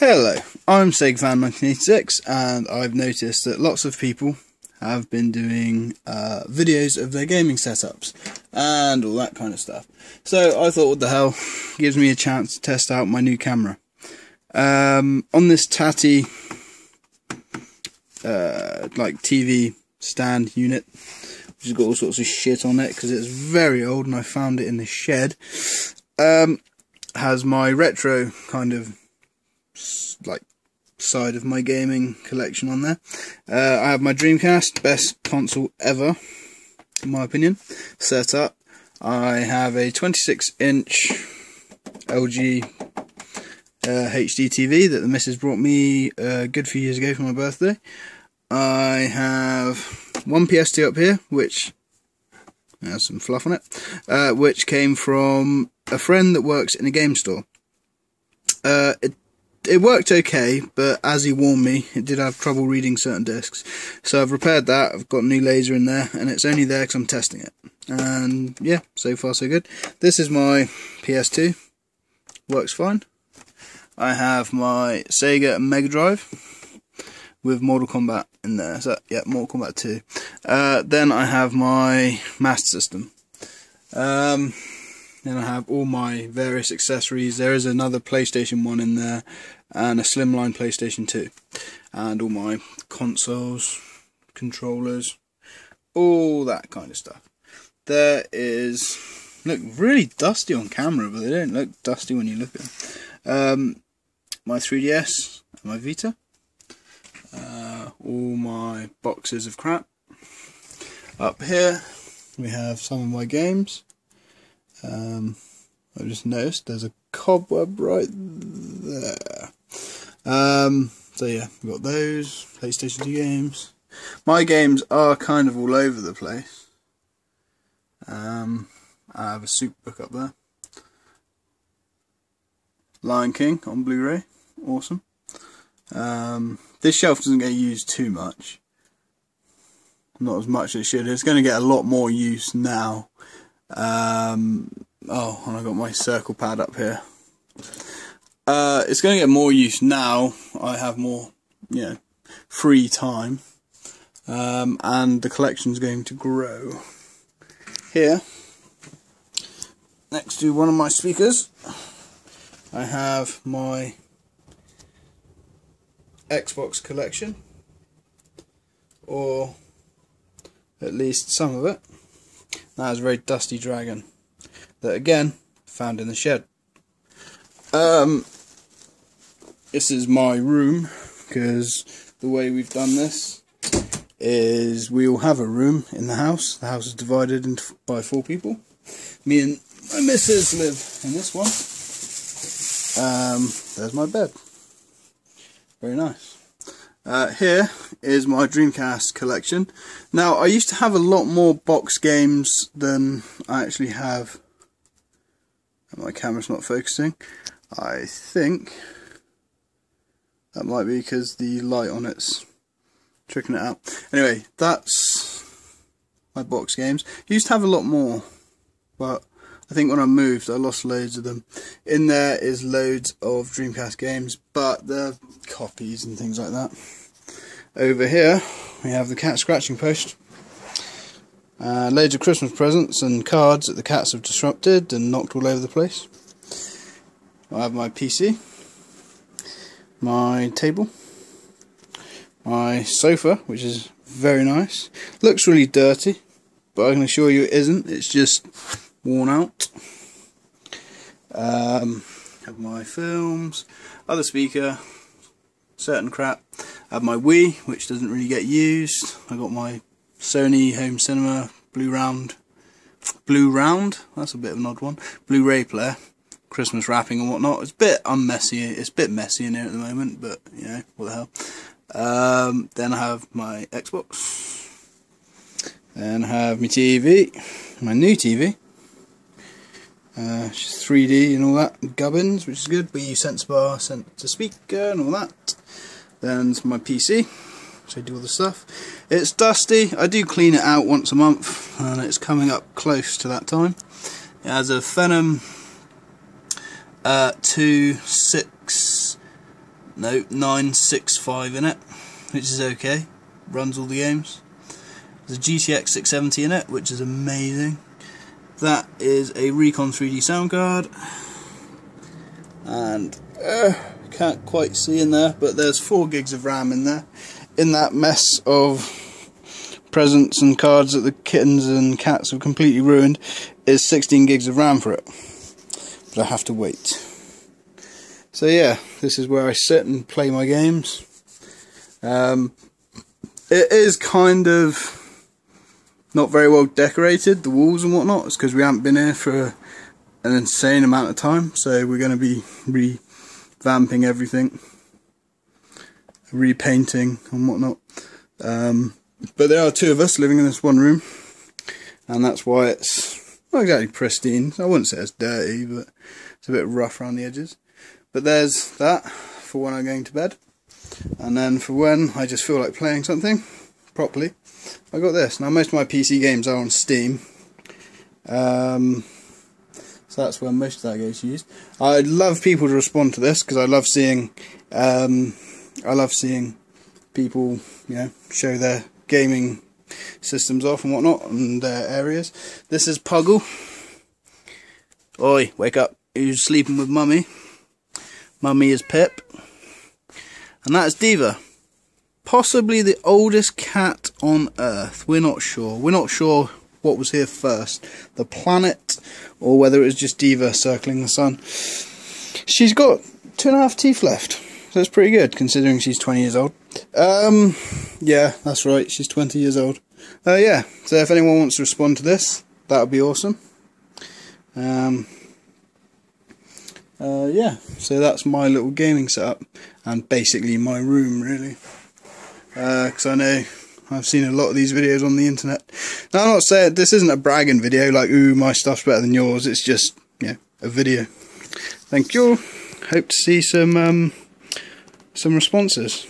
Hello, I'm SegFan1986 and I've noticed that lots of people have been doing videos of their gaming setups and all that kind of stuff. So I thought, what the hell, gives me a chance to test out my new camera. On this tatty like TV stand unit, which has got all sorts of shit on it because it's very old and I found it in the shed, has my retro kind of like side of my gaming collection on there. I have my Dreamcast, best console ever in my opinion, set up. I have a 26-inch LG HD TV that the missus brought me a good few years ago for my birthday. I have one PS2 up here, which has some fluff on it, which came from a friend that works in a game store. It worked okay, but as he warned me, it did have trouble reading certain discs. So I've repaired that, I've got a new laser in there, and it's only there because I'm testing it. And yeah, so far so good. This is my PS2, works fine. I have my Sega Mega Drive with Mortal Kombat in there. So yeah, Mortal Kombat 2. Then I have my Master System. Then I have all my various accessories. There is another PlayStation 1 in there and a slimline PlayStation 2. And all my consoles, controllers, all that kind of stuff. There is, look really dusty on camera, but they don't look dusty when you look at them. My 3DS and my Vita. All my boxes of crap. Up here we have some of my games. I just noticed there's a cobweb right there. So yeah, we've got those PlayStation 2 games. My games are kind of all over the place. I have a Superbook up there. Lion King on Blu-ray, awesome. This shelf doesn't get used too much. Not as much as it should. It's going to get a lot more use now. Oh, and I got my circle pad up here. It's going to get more use now. I have more, free time, and the collection's going to grow. Here, next to one of my speakers, I have my Xbox collection, or at least some of it. That is a very dusty dragon that again found in the shed. This is my room, because the way we've done this is we all have a room in the house. The house is divided into by 4 people. Me and my missus live in this one. There's my bed. Very nice. Here is my Dreamcast collection. Now, I used to have a lot more box games than I actually have. My camera's not focusing. I think that might be because the light on it's tricking it out. Anyway, that's my box games. Used to have a lot more, but I think when I moved I lost loads of them. In there is loads of Dreamcast games, but they're copies and things like that. Over here we have the cat scratching post. Loads of Christmas presents and cards that the cats have disrupted and knocked all over the place. I have my PC, my table, my sofa, which is very nice. Looks really dirty, but I can assure you it isn't. It's just worn out. Have my films, other speaker, certain crap. I have my Wii, which doesn't really get used. I got my Sony Home Cinema Blue Round, that's a bit of an odd one, Blu-ray player, Christmas wrapping and whatnot. It's a bit unmessy, it's a bit messy in here at the moment, but what the hell. Then I have my Xbox, then I have my TV, my new TV, just 3D and all that gubbins, which is good. We use Sense Bar, Sensor Speaker and all that. Then my PC, so I do all the stuff. It's dusty. I do clean it out once a month, and it's coming up close to that time. It has a Phenom 2.6 no, 965 in it, which is okay. Runs all the games. There's a GTX 670 in it, which is amazing. That is a Recon 3D sound card, and can't quite see in there, but there's 4 gigs of RAM in there. In that mess of presents and cards that the kittens and cats have completely ruined is 16 gigs of RAM for it, but I have to wait. So yeah, this is where I sit and play my games. It is kind of not very well decorated, the walls and whatnot. It's because we haven't been here for an insane amount of time, so we're going to be revamping everything, repainting and whatnot. But there are 2 of us living in this one room, and that's why it's not exactly pristine. I wouldn't say it's dirty, but it's a bit rough around the edges. But there's that for when I'm going to bed, and then for when I just feel like playing something properly, I got this. Now most of my PC games are on Steam, so that's where most of that gets used. I'd love people to respond to this because I love seeing people, you know, show their gaming systems off and whatnot and their areas. This is Puggle. Oi, wake up! Who's sleeping with Mummy? Mummy is Pip, and that is Diva. Possibly the oldest cat on Earth. We're not sure. We're not sure what was here first, the planet, or whether it was just Diva circling the sun. She's got 2.5 teeth left, so that's pretty good considering she's 20 years old. Yeah, that's right, she's 20 years old. Yeah, so if anyone wants to respond to this, that would be awesome. Yeah, so that's my little gaming setup, and basically my room, really. Because I know I've seen a lot of these videos on the internet. Now, I'm not saying this isn't a bragging video, like, ooh, my stuff's better than yours. It's just, you know, a video. Thank you. Hope to see some responses.